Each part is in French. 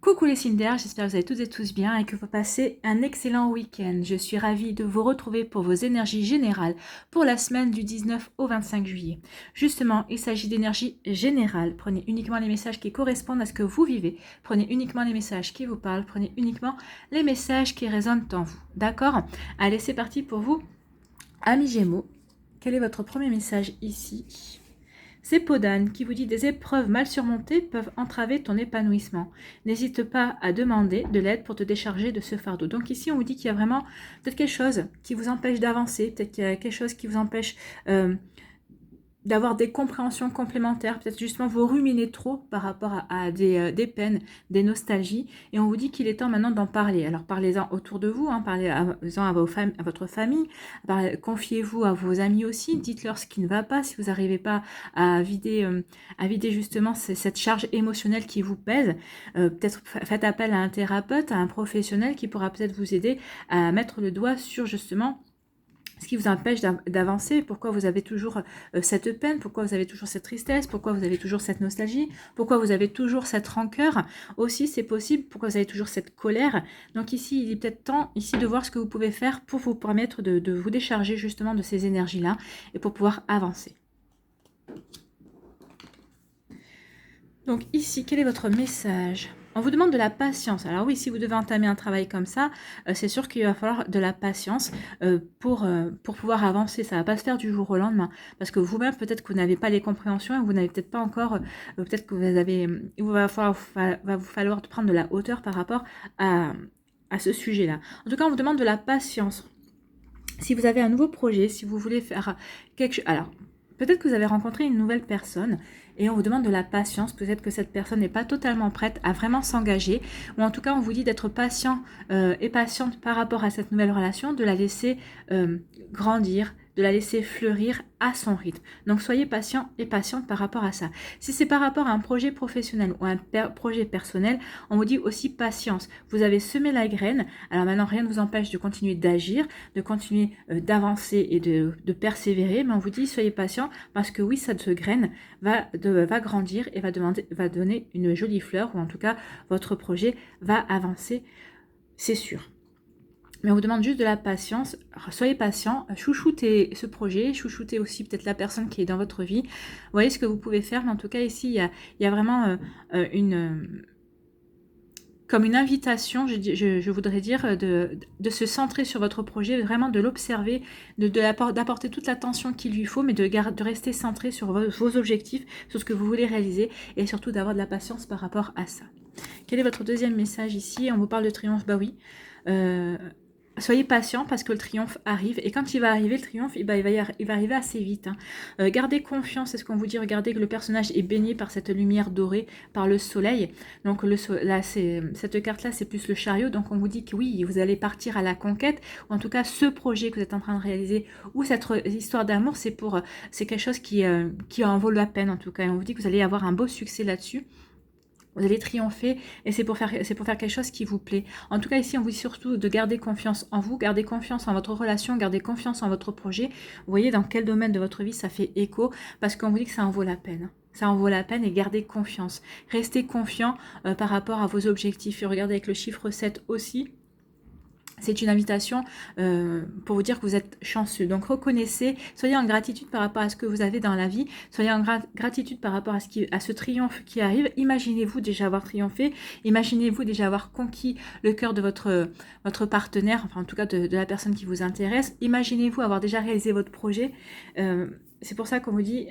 Coucou les Cinder, j'espère que vous allez toutes et tous bien et que vous passez un excellent week-end. Je suis ravie de vous retrouver pour vos énergies générales pour la semaine du 19 au 25 juillet. Justement, il s'agit d'énergie générale. Prenez uniquement les messages qui correspondent à ce que vous vivez. Prenez uniquement les messages qui vous parlent. Prenez uniquement les messages qui résonnent en vous. D'accord? Allez, c'est parti pour vous. Amis Gémeaux, quel est votre premier message ici ? C'est Podane qui vous dit des épreuves mal surmontées peuvent entraver ton épanouissement. N'hésite pas à demander de l'aide pour te décharger de ce fardeau. Donc ici, on vous dit qu'il y a vraiment peut-être quelque chose qui vous empêche d'avancer, peut-être qu'il y a quelque chose qui vous empêche d'avoir des compréhensions complémentaires, peut-être justement vous ruminez trop par rapport à des peines, des nostalgies, et on vous dit qu'il est temps maintenant d'en parler. Alors parlez-en autour de vous, parlez-en à votre famille, confiez-vous à vos amis aussi, dites-leur ce qui ne va pas, si vous n'arrivez pas à vider justement cette charge émotionnelle qui vous pèse, peut-être faites appel à un thérapeute, à un professionnel qui pourra peut-être vous aider à mettre le doigt sur justement ce qui vous empêche d'avancer, pourquoi vous avez toujours cette peine, pourquoi vous avez toujours cette tristesse, pourquoi vous avez toujours cette nostalgie, pourquoi vous avez toujours cette rancœur, aussi c'est possible, pourquoi vous avez toujours cette colère. Donc ici, il est peut-être temps ici de voir ce que vous pouvez faire pour vous permettre de vous décharger justement de ces énergies-là et pour pouvoir avancer. Donc ici, quel est votre message ? On vous demande de la patience. Alors oui, si vous devez entamer un travail comme ça, c'est sûr qu'il va falloir de la patience pour pouvoir avancer. Ça ne va pas se faire du jour au lendemain. Parce que vous-même, peut-être que vous n'avez pas les compréhensions et vous n'avez peut-être pas encore... peut-être que il va vous falloir prendre de la hauteur par rapport à ce sujet-là. En tout cas, on vous demande de la patience. Si vous avez un nouveau projet, si vous voulez faire quelque chose... Alors, peut-être que vous avez rencontré une nouvelle personne et on vous demande de la patience. Peut-être que cette personne n'est pas totalement prête à vraiment s'engager. Ou en tout cas, on vous dit d'être patient et patiente par rapport à cette nouvelle relation, de la laisser grandir, de la laisser fleurir à son rythme. Donc, soyez patient et patiente par rapport à ça. Si c'est par rapport à un projet professionnel ou un projet personnel, on vous dit aussi patience. Vous avez semé la graine. Alors maintenant, rien ne vous empêche de continuer d'agir, de continuer d'avancer et de persévérer. Mais on vous dit, soyez patient parce que oui, cette graine va grandir et va donner une jolie fleur, ou en tout cas, votre projet va avancer, c'est sûr. Mais on vous demande juste de la patience. Alors, soyez patient, chouchoutez ce projet, chouchoutez aussi peut-être la personne qui est dans votre vie. Vous voyez ce que vous pouvez faire, mais en tout cas ici, il y a vraiment comme une invitation, je voudrais dire, de se centrer sur votre projet, vraiment de l'observer, d'apporter toute l'attention qu'il lui faut, mais de rester centré sur vos objectifs, sur ce que vous voulez réaliser, et surtout d'avoir de la patience par rapport à ça. Quel est votre deuxième message ici ? On vous parle de triomphe, bah oui. Soyez patient parce que le triomphe arrive, et quand il va arriver, le triomphe, il va arriver assez vite. Gardez confiance, c'est ce qu'on vous dit, regardez que le personnage est baigné par cette lumière dorée, par le soleil. Donc là, cette carte-là, c'est plus le chariot, donc on vous dit que oui, vous allez partir à la conquête, ou en tout cas, ce projet que vous êtes en train de réaliser, ou cette histoire d'amour, c'est quelque chose qui en vaut la peine, en tout cas, et on vous dit que vous allez avoir un beau succès là-dessus. Vous allez triompher et c'est pour faire quelque chose qui vous plaît. En tout cas, ici, on vous dit surtout de garder confiance en vous, garder confiance en votre relation, garder confiance en votre projet. Vous voyez dans quel domaine de votre vie ça fait écho, parce qu'on vous dit que ça en vaut la peine. Ça en vaut la peine, et gardez confiance. Restez confiant par rapport à vos objectifs. Et regardez avec le chiffre 7 aussi. C'est une invitation pour vous dire que vous êtes chanceux. Donc reconnaissez, soyez en gratitude par rapport à ce que vous avez dans la vie, soyez en gratitude par rapport à ce triomphe qui arrive. Imaginez-vous déjà avoir triomphé, imaginez-vous déjà avoir conquis le cœur de votre partenaire, enfin en tout cas de la personne qui vous intéresse. Imaginez-vous avoir déjà réalisé votre projet. C'est pour ça qu'on vous dit...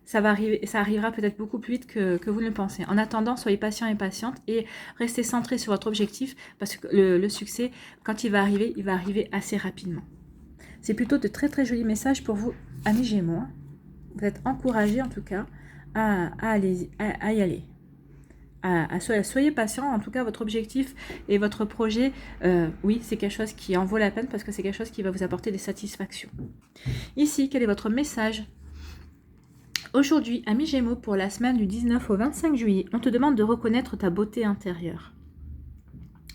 ça arrivera peut-être beaucoup plus vite que vous ne le pensez. En attendant, soyez patient et patiente et restez centré sur votre objectif parce que le succès, quand il va arriver assez rapidement. C'est plutôt de très très jolis messages pour vous, amis Gémeaux. Vous êtes encouragés en tout cas à y aller. Soyez patient, en tout cas votre objectif et votre projet, oui, c'est quelque chose qui en vaut la peine parce que c'est quelque chose qui va vous apporter des satisfactions. Ici, quel est votre message ? Aujourd'hui, amis Gémeaux, pour la semaine du 19 au 25 juillet, on te demande de reconnaître ta beauté intérieure.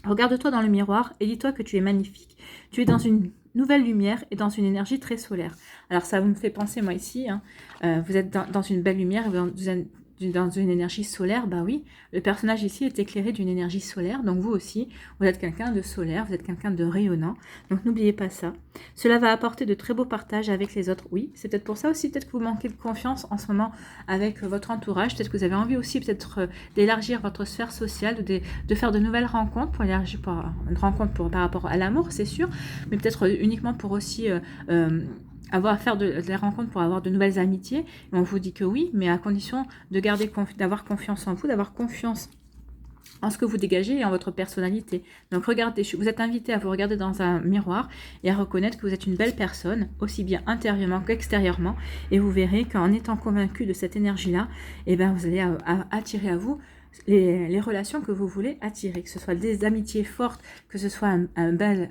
Regarde-toi dans le miroir et dis-toi que tu es magnifique. Tu es dans une nouvelle lumière et dans une énergie très solaire. Alors ça me fait penser, moi ici, vous êtes dans une belle lumière, dans une énergie solaire, bah oui, le personnage ici est éclairé d'une énergie solaire, donc vous aussi, vous êtes quelqu'un de solaire, vous êtes quelqu'un de rayonnant, donc n'oubliez pas ça. Cela va apporter de très beaux partages avec les autres, oui, c'est peut-être pour ça aussi, peut-être que vous manquez de confiance en ce moment avec votre entourage, peut-être que vous avez envie aussi peut-être d'élargir votre sphère sociale, de faire de nouvelles rencontres, pour élargir une rencontre par rapport à l'amour, c'est sûr, mais peut-être uniquement pour aussi faire des rencontres pour avoir de nouvelles amitiés. Et on vous dit que oui, mais à condition de d'avoir confiance en vous, d'avoir confiance en ce que vous dégagez et en votre personnalité. Donc regardez, vous êtes invité à vous regarder dans un miroir et à reconnaître que vous êtes une belle personne, aussi bien intérieurement qu'extérieurement, et vous verrez qu'en étant convaincu de cette énergie-là, eh ben, vous allez attirer à vous les relations que vous voulez attirer, que ce soit des amitiés fortes, que ce soit un bel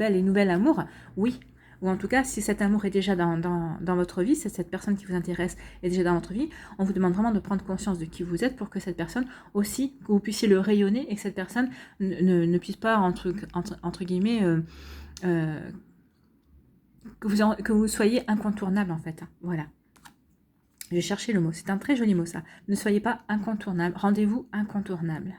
et nouvel amour, oui. Ou en tout cas, si cet amour est déjà dans votre vie, si cette personne qui vous intéresse est déjà dans votre vie, on vous demande vraiment de prendre conscience de qui vous êtes pour que cette personne aussi, que vous puissiez le rayonner et que cette personne ne puisse pas, entre guillemets, que vous soyez incontournable en fait. Voilà. Je vais chercher le mot. C'est un très joli mot ça. Ne soyez pas incontournable. Rendez-vous incontournable.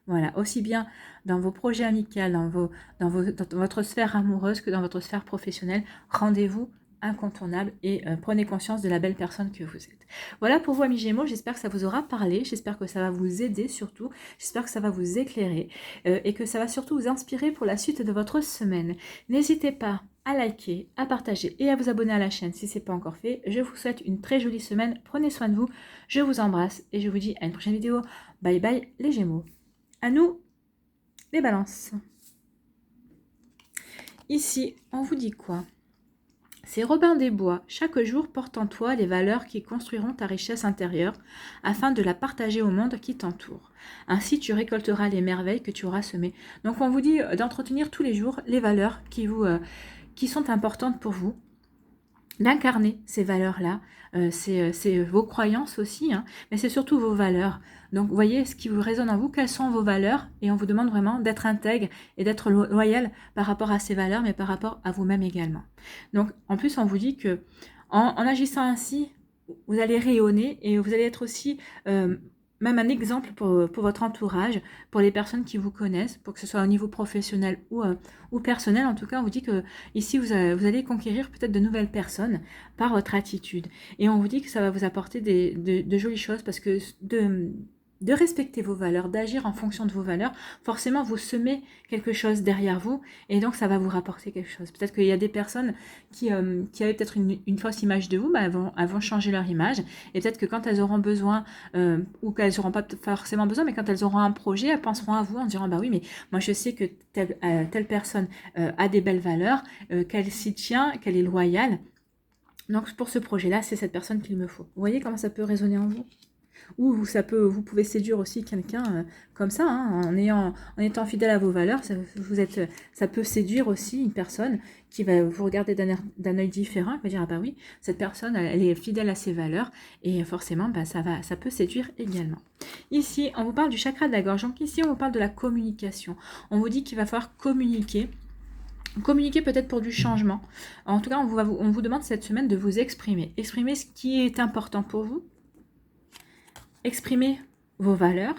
Voilà, aussi bien dans vos projets amicaux, dans votre sphère amoureuse que dans votre sphère professionnelle, rendez-vous incontournable et prenez conscience de la belle personne que vous êtes. Voilà pour vous amis Gémeaux, j'espère que ça vous aura parlé, j'espère que ça va vous aider surtout, j'espère que ça va vous éclairer et que ça va surtout vous inspirer pour la suite de votre semaine. N'hésitez pas à liker, à partager et à vous abonner à la chaîne si ce n'est pas encore fait. Je vous souhaite une très jolie semaine, prenez soin de vous, je vous embrasse et je vous dis à une prochaine vidéo. Bye bye les Gémeaux. À nous, les balances. Ici, on vous dit quoi? C'est Robin des Bois. Chaque jour porte en toi les valeurs qui construiront ta richesse intérieure afin de la partager au monde qui t'entoure. Ainsi, tu récolteras les merveilles que tu auras semées. Donc, on vous dit d'entretenir tous les jours les valeurs qui sont importantes pour vous, d'incarner ces valeurs-là. C'est vos croyances aussi, hein, mais c'est surtout vos valeurs. Donc, voyez ce qui vous résonne en vous, quelles sont vos valeurs, et on vous demande vraiment d'être intègre et d'être loyal par rapport à ces valeurs, mais par rapport à vous-même également. Donc, en plus, on vous dit que en agissant ainsi, vous allez rayonner et vous allez être aussi même un exemple pour votre entourage, pour les personnes qui vous connaissent, pour que ce soit au niveau professionnel ou personnel. En tout cas, on vous dit que ici, vous allez conquérir peut-être de nouvelles personnes par votre attitude. Et on vous dit que ça va vous apporter de jolies choses parce que de respecter vos valeurs, d'agir en fonction de vos valeurs, forcément vous semez quelque chose derrière vous et donc ça va vous rapporter quelque chose. Peut-être qu'il y a des personnes qui avaient peut-être une fausse image de vous, bah, elles vont changer leur image et peut-être que quand elles auront besoin ou qu'elles n'auront pas forcément besoin, mais quand elles auront un projet, elles penseront à vous en disant bah oui mais moi je sais que telle personne a des belles valeurs, qu'elle s'y tient, qu'elle est loyale. Donc pour ce projet-là, c'est cette personne qu'il me faut. Vous voyez comment ça peut résonner en vous ? Ou vous pouvez séduire aussi quelqu'un comme ça, hein, en étant fidèle à vos valeurs, ça peut séduire aussi une personne qui va vous regarder d'un œil différent, qui va dire ah bah oui, cette personne elle est fidèle à ses valeurs et forcément bah, ça peut séduire également. Ici, on vous parle du chakra de la gorge, donc ici on vous parle de la communication. On vous dit qu'il va falloir communiquer peut-être pour du changement. En tout cas, on vous demande cette semaine de vous exprimer. Exprimer ce qui est important pour vous. Exprimez vos valeurs,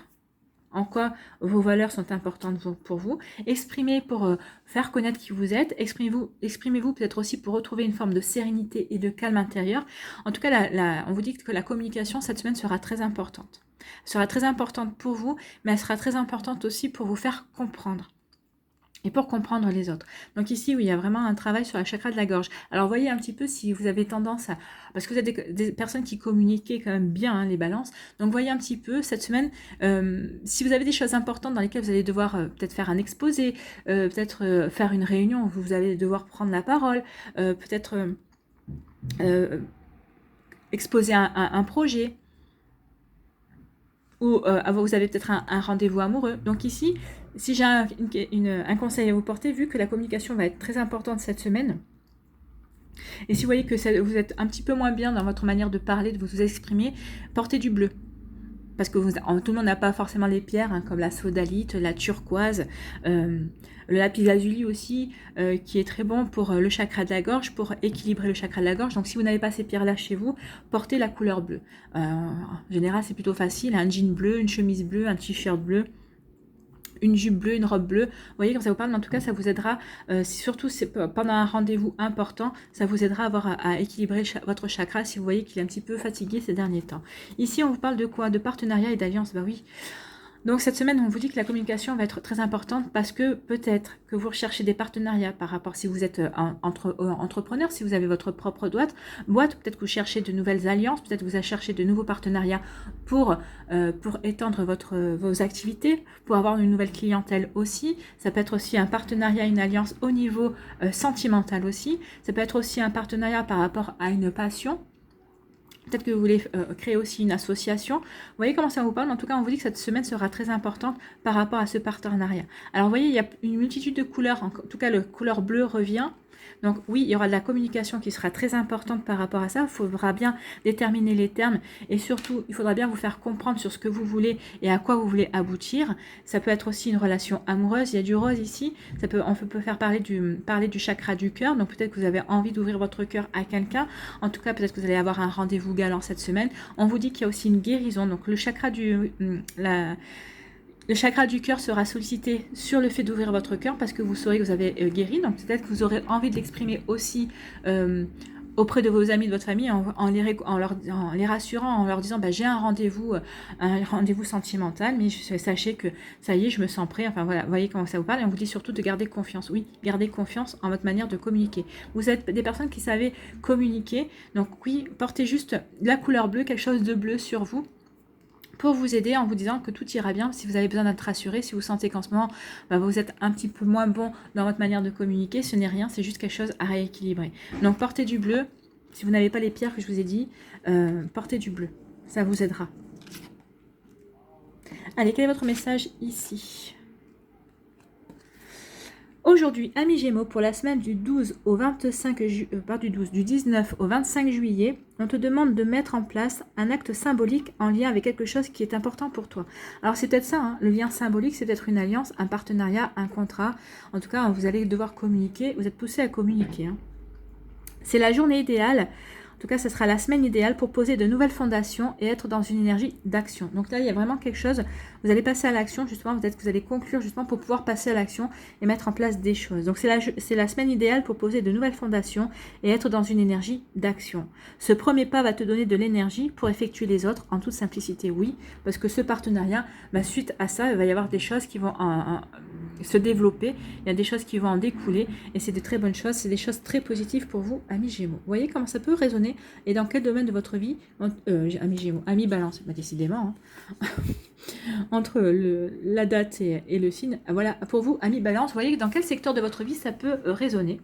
en quoi vos valeurs sont importantes pour vous. Exprimez pour faire connaître qui vous êtes. Exprimez-vous peut-être aussi pour retrouver une forme de sérénité et de calme intérieur. En tout cas, on vous dit que la communication cette semaine sera très importante. Elle sera très importante pour vous, mais elle sera très importante aussi pour vous faire comprendre. Et pour comprendre les autres. Donc ici, oui, il y a vraiment un travail sur la chakra de la gorge. Alors, voyez un petit peu si vous avez tendance à... Parce que vous êtes des personnes qui communiquent quand même bien, hein, les balances. Donc, voyez un petit peu, cette semaine, si vous avez des choses importantes dans lesquelles vous allez devoir peut-être faire un exposé, peut-être faire une réunion où vous allez devoir prendre la parole, peut-être exposer un projet, ou vous avez peut-être un rendez-vous amoureux. Donc ici, si j'ai un conseil à vous porter, vu que la communication va être très importante cette semaine, et si vous voyez que vous êtes un petit peu moins bien dans votre manière de parler, de vous exprimer, portez du bleu. parce que tout le monde n'a pas forcément les pierres, hein, comme la sodalite, la turquoise, le lapis lazuli aussi, qui est très bon pour le chakra de la gorge, pour équilibrer le chakra de la gorge. Donc si vous n'avez pas ces pierres-là chez vous, portez la couleur bleue. En général, c'est plutôt facile, un jean bleu, une chemise bleue, un t-shirt bleu, une jupe bleue, une robe bleue. Vous voyez comme ça vous parle, mais en tout cas ça vous aidera, surtout pendant un rendez-vous important, ça vous aidera à équilibrer votre chakra si vous voyez qu'il est un petit peu fatigué ces derniers temps. Ici on vous parle de quoi? De partenariat et d'alliance. Bah oui. Donc cette semaine, on vous dit que la communication va être très importante parce que peut-être que vous recherchez des partenariats par rapport, si vous êtes entrepreneur, si vous avez votre propre boîte, peut-être que vous cherchez de nouvelles alliances, peut-être que vous allez chercher de nouveaux partenariats pour étendre vos activités, pour avoir une nouvelle clientèle aussi. Ça peut être aussi un partenariat, une alliance au niveau sentimental aussi. Ça peut être aussi un partenariat par rapport à une passion. Peut-être que vous voulez créer aussi une association. Vous voyez comment ça vous parle? En tout cas, on vous dit que cette semaine sera très importante par rapport à ce partenariat. Alors, vous voyez, il y a une multitude de couleurs. En tout cas, le couleur bleue revient. Donc oui, il y aura de la communication qui sera très importante par rapport à ça. Il faudra bien déterminer les termes et surtout, il faudra bien vous faire comprendre sur ce que vous voulez et à quoi vous voulez aboutir. Ça peut être aussi une relation amoureuse. Il y a du rose ici. On peut faire parler du chakra du cœur. Donc peut-être que vous avez envie d'ouvrir votre cœur à quelqu'un. En tout cas, peut-être que vous allez avoir un rendez-vous galant cette semaine. On vous dit qu'il y a aussi une guérison. Donc le chakra le chakra du cœur sera sollicité sur le fait d'ouvrir votre cœur parce que vous saurez que vous avez guéri. Donc peut-être que vous aurez envie de l'exprimer aussi auprès de vos amis, de votre famille, en les rassurant, en leur disant j'ai un rendez-vous sentimental, mais sachez que ça y est, je me sens prêt. Enfin voilà, vous voyez comment ça vous parle. Et on vous dit surtout de garder confiance. Oui, gardez confiance en votre manière de communiquer. Vous êtes des personnes qui savent communiquer. Donc oui, portez juste la couleur bleue, quelque chose de bleu sur vous, pour vous aider en vous disant que tout ira bien. Si vous avez besoin d'être rassuré, si vous sentez qu'en ce moment vous êtes un petit peu moins bon dans votre manière de communiquer, ce n'est rien, c'est juste quelque chose à rééquilibrer. Donc portez du bleu. Si vous n'avez pas les pierres que je vous ai dit, portez du bleu, ça vous aidera. Allez, quel est votre message ici? Aujourd'hui, amis Gémeaux, pour la semaine du 12 au 25 du 19 au 25 juillet, on te demande de mettre en place un acte symbolique en lien avec quelque chose qui est important pour toi. Alors c'est peut-être ça, hein, le lien symbolique, c'est peut-être une alliance, un partenariat, un contrat. En tout cas, vous allez devoir communiquer, vous êtes poussé à communiquer. Hein. C'est la journée idéale. En tout cas, ce sera la semaine idéale pour poser de nouvelles fondations et être dans une énergie d'action. Donc là, il y a vraiment quelque chose, vous allez passer à l'action, justement, peut-être que vous allez conclure justement pour pouvoir passer à l'action et mettre en place des choses. Donc c'est la semaine idéale pour poser de nouvelles fondations et être dans une énergie d'action. Ce premier pas va te donner de l'énergie pour effectuer les autres en toute simplicité, oui, parce que ce partenariat, suite à ça, il va y avoir des choses qui vont se développer, il y a des choses qui vont en découler et c'est de très bonnes choses, c'est des choses très positives pour vous, amis Gémeaux. Vous voyez comment ça peut résonner et dans quel domaine de votre vie, amis Gémeaux, amis Balance, décidément, hein. Entre la date et le signe, voilà, pour vous, amis Balance, vous voyez dans quel secteur de votre vie ça peut résonner.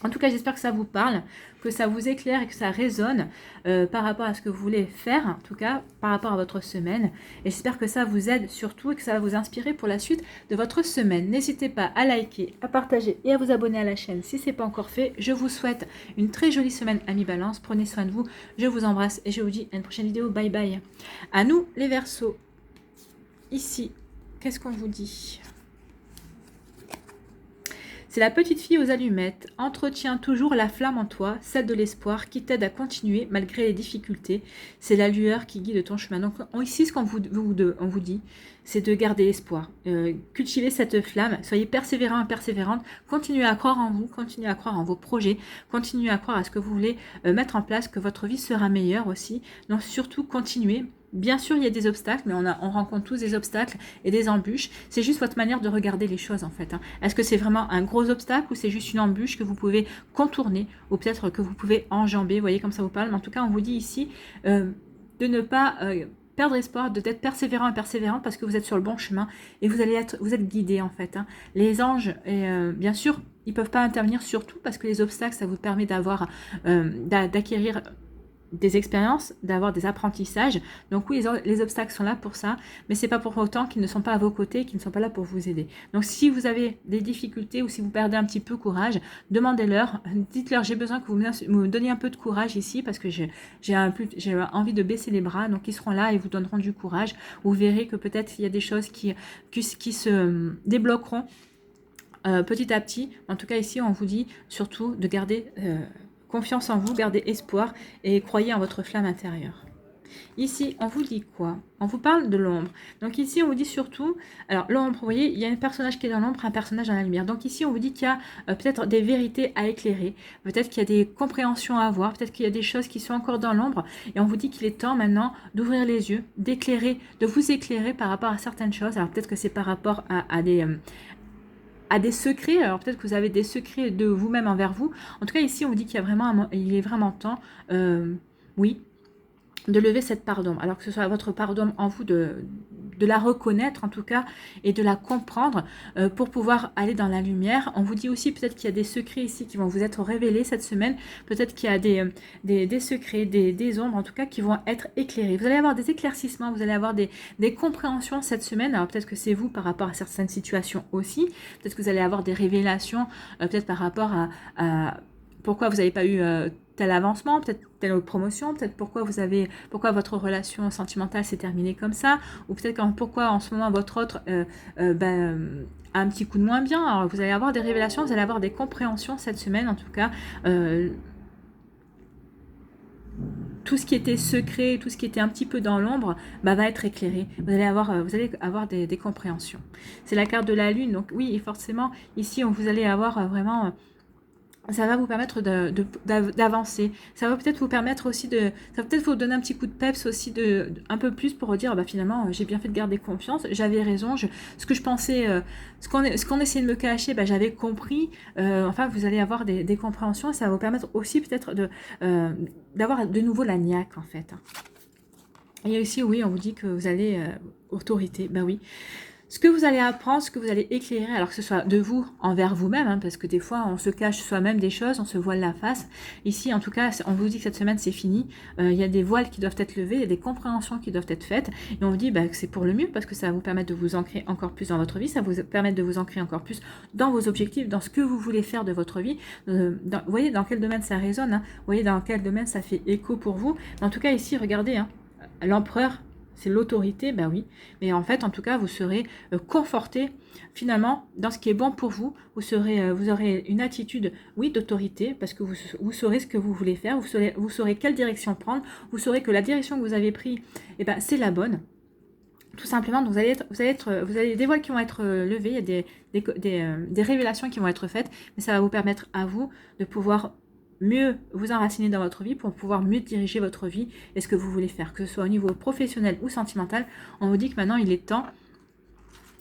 En tout cas, j'espère que ça vous parle, que ça vous éclaire et que ça résonne par rapport à ce que vous voulez faire, en tout cas par rapport à votre semaine. Et j'espère que ça vous aide surtout et que ça va vous inspirer pour la suite de votre semaine. N'hésitez pas à liker, à partager et à vous abonner à la chaîne si ce n'est pas encore fait. Je vous souhaite une très jolie semaine, amis Balance. Prenez soin de vous, je vous embrasse et je vous dis à une prochaine vidéo. Bye bye. À nous les Verseaux. Ici, qu'est-ce qu'on vous dit ? C'est la petite fille aux allumettes. Entretiens toujours la flamme en toi, celle de l'espoir qui t'aide à continuer malgré les difficultés. C'est la lueur qui guide ton chemin. Donc ici, ce qu'on vous dit, c'est de garder l'espoir. Cultivez cette flamme. Soyez persévérants et persévérantes. Continuez à croire en vous. Continuez à croire en vos projets. Continuez à croire à ce que vous voulez mettre en place, que votre vie sera meilleure aussi. Donc surtout, continuez. Bien sûr, il y a des obstacles, mais on rencontre tous des obstacles et des embûches. C'est juste votre manière de regarder les choses, en fait. Hein. Est-ce que c'est vraiment un gros obstacle ou c'est juste une embûche que vous pouvez contourner ou peut-être que vous pouvez enjamber? Vous voyez comme ça vous parle. Mais en tout cas, on vous dit ici de ne pas perdre espoir, d'être persévérant et persévérante parce que vous êtes sur le bon chemin et vous êtes guidé, en fait. Hein. Les anges, bien sûr, ils ne peuvent pas intervenir sur tout parce que les obstacles, ça vous permet d'acquérir des expériences, d'avoir des apprentissages. Donc oui, les obstacles sont là pour ça, mais c'est pas pour autant qu'ils ne sont pas à vos côtés, qu'ils ne sont pas là pour vous aider. Donc si vous avez des difficultés ou si vous perdez un petit peu courage, demandez-leur, dites-leur j'ai besoin que vous me donniez un peu de courage ici parce que j'ai envie de baisser les bras. Donc ils seront là et vous donneront du courage. Vous verrez que peut-être il y a des choses qui se débloqueront petit à petit. En tout cas ici on vous dit surtout de garder confiance en vous, gardez espoir et croyez en votre flamme intérieure. Ici, on vous dit quoi? On vous parle de l'ombre. Donc ici, on vous dit surtout... Alors, l'ombre, vous voyez, il y a un personnage qui est dans l'ombre, un personnage dans la lumière. Donc ici, on vous dit qu'il y a peut-être des vérités à éclairer. Peut-être qu'il y a des compréhensions à avoir. Peut-être qu'il y a des choses qui sont encore dans l'ombre. Et on vous dit qu'il est temps maintenant d'ouvrir les yeux, d'éclairer, de vous éclairer par rapport à certaines choses. Alors peut-être que c'est par rapport à des secrets. Alors peut-être que vous avez des secrets de vous-même envers vous. En tout cas, ici, on vous dit qu'il y a vraiment, il est vraiment temps, oui, de lever cette part d'ombre. Alors que ce soit votre part d'ombre en vous, de la reconnaître en tout cas, et de la comprendre pour pouvoir aller dans la lumière. On vous dit aussi peut-être qu'il y a des secrets ici qui vont vous être révélés cette semaine. Peut-être qu'il y a des secrets, des ombres en tout cas qui vont être éclairés. Vous allez avoir des éclaircissements, vous allez avoir des compréhensions cette semaine. Alors peut-être que c'est vous par rapport à certaines situations aussi. Peut-être que vous allez avoir des révélations peut-être par rapport à pourquoi vous n'avez pas eu tel avancement, peut-être telle autre promotion, peut-être pourquoi votre relation sentimentale s'est terminée comme ça, ou peut-être pourquoi en ce moment votre autre a un petit coup de moins bien. Alors vous allez avoir des révélations, vous allez avoir des compréhensions cette semaine en tout cas. Tout ce qui était secret, tout ce qui était un petit peu dans l'ombre, va être éclairé. Vous allez avoir des compréhensions. C'est la carte de la lune, donc oui, forcément, ici, vous allez avoir vraiment... ça va vous permettre d'avancer. Ça va peut-être vous permettre aussi ça va peut-être vous donner un petit coup de peps aussi un peu plus pour dire finalement j'ai bien fait de garder confiance, j'avais raison, ce que je pensais, ce qu'on essayait de me cacher, j'avais compris. Enfin vous allez avoir des compréhensions et ça va vous permettre aussi peut-être d'avoir de nouveau la niaque en fait. Et aussi oui on vous dit que vous allez autorité, oui. Ce que vous allez apprendre, ce que vous allez éclairer, alors que ce soit de vous envers vous-même, parce que des fois on se cache soi-même des choses, on se voile la face. Ici, en tout cas, on vous dit que cette semaine c'est fini. Il y a des voiles qui doivent être levés, il y a des compréhensions qui doivent être faites. Et on vous dit que c'est pour le mieux, parce que ça va vous permettre de vous ancrer encore plus dans votre vie, ça va vous permettre de vous ancrer encore plus dans vos objectifs, dans ce que vous voulez faire de votre vie. Vous voyez dans quel domaine ça résonne, vous voyez dans quel domaine ça fait écho pour vous. Mais en tout cas, ici, regardez, l'empereur, c'est l'autorité, oui. Mais en fait, en tout cas, vous serez conforté finalement dans ce qui est bon pour vous. Vous aurez une attitude, oui, d'autorité, parce que vous saurez ce que vous voulez faire, vous saurez quelle direction prendre, vous saurez que la direction que vous avez prise, c'est la bonne. Tout simplement, donc vous avez des voiles qui vont être levées, il y a des révélations qui vont être faites, mais ça va vous permettre à vous de pouvoir mieux vous enraciner dans votre vie pour pouvoir mieux diriger votre vie et ce que vous voulez faire, que ce soit au niveau professionnel ou sentimental. On vous dit que maintenant il est temps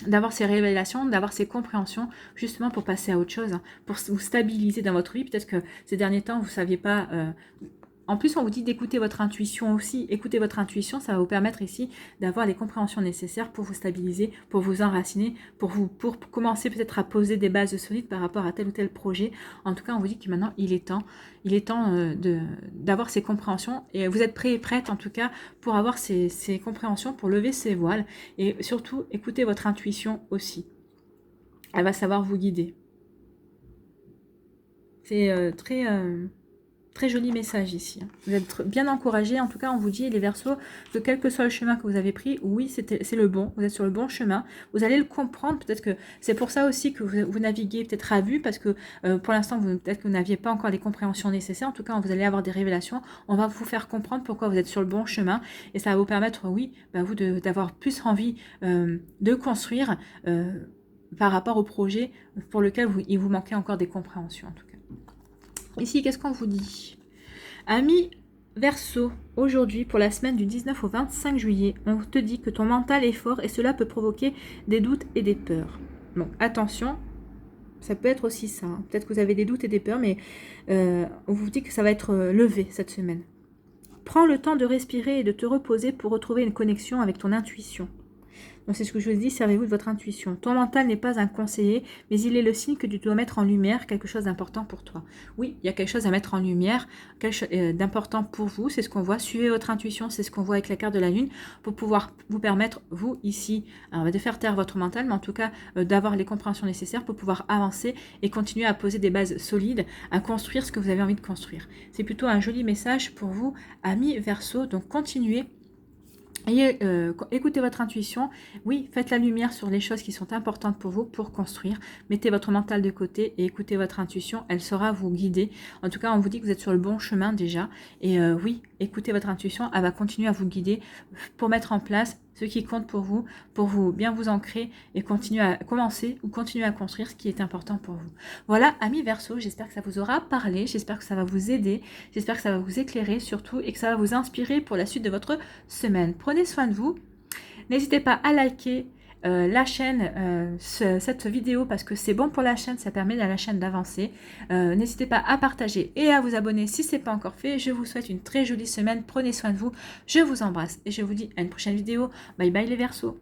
d'avoir ces révélations, d'avoir ces compréhensions, justement pour passer à autre chose, pour vous stabiliser dans votre vie. Peut-être que ces derniers temps, vous ne saviez pas... En plus, on vous dit d'écouter votre intuition aussi. Écoutez votre intuition, ça va vous permettre ici d'avoir les compréhensions nécessaires pour vous stabiliser, pour vous enraciner, pour commencer peut-être à poser des bases solides par rapport à tel ou tel projet. En tout cas, on vous dit que maintenant, il est temps d'avoir ces compréhensions. Et vous êtes prêts et prêtes, en tout cas, pour avoir ces compréhensions, pour lever ces voiles. Et surtout, écoutez votre intuition aussi. Elle va savoir vous guider. C'est très joli message ici. Vous êtes bien encouragés. En tout cas, on vous dit, les Verseaux, que quel que soit le chemin que vous avez pris, oui, c'est le bon. Vous êtes sur le bon chemin. Vous allez le comprendre. Peut-être que c'est pour ça aussi que vous naviguez peut-être à vue, parce que pour l'instant, peut-être que vous n'aviez pas encore les compréhensions nécessaires. En tout cas, vous allez avoir des révélations. On va vous faire comprendre pourquoi vous êtes sur le bon chemin. Et ça va vous permettre, oui, vous d'avoir plus envie de construire par rapport au projet pour lequel il vous manquait encore des compréhensions, en tout cas. Ici, qu'est-ce qu'on vous dit? Amis Verseau, aujourd'hui, pour la semaine du 19 au 25 juillet, on te dit que ton mental est fort et cela peut provoquer des doutes et des peurs. Donc, attention, ça peut être aussi ça. Peut-être que vous avez des doutes et des peurs, mais on vous dit que ça va être levé cette semaine. Prends le temps de respirer et de te reposer pour retrouver une connexion avec ton intuition. Donc c'est ce que je vous dis, servez-vous de votre intuition. Ton mental n'est pas un conseiller, mais il est le signe que tu dois mettre en lumière quelque chose d'important pour toi. Oui, il y a quelque chose à mettre en lumière, quelque chose d'important pour vous, c'est ce qu'on voit. Suivez votre intuition, c'est ce qu'on voit avec la carte de la lune, pour pouvoir vous permettre, vous, ici, de faire taire votre mental, mais en tout cas d'avoir les compréhensions nécessaires pour pouvoir avancer et continuer à poser des bases solides, à construire ce que vous avez envie de construire. C'est plutôt un joli message pour vous, amis Verseau, donc continuez. Écoutez votre intuition, oui, faites la lumière sur les choses qui sont importantes pour vous pour construire, mettez votre mental de côté et écoutez votre intuition, elle saura vous guider. En tout cas, on vous dit que vous êtes sur le bon chemin déjà, et oui, écoutez votre intuition, elle va continuer à vous guider pour mettre en place ce qui compte pour vous bien vous ancrer et continuer à commencer ou continuer à construire ce qui est important pour vous. Voilà, amis Verseau, j'espère que ça vous aura parlé, j'espère que ça va vous aider, j'espère que ça va vous éclairer surtout et que ça va vous inspirer pour la suite de votre semaine. Prenez soin de vous, n'hésitez pas à liker la chaîne, cette vidéo parce que c'est bon pour la chaîne, ça permet à la chaîne d'avancer. N'hésitez pas à partager et à vous abonner si ce n'est pas encore fait. Je vous souhaite une très jolie semaine, prenez soin de vous, je vous embrasse et je vous dis à une prochaine vidéo. Bye bye les Verseaux.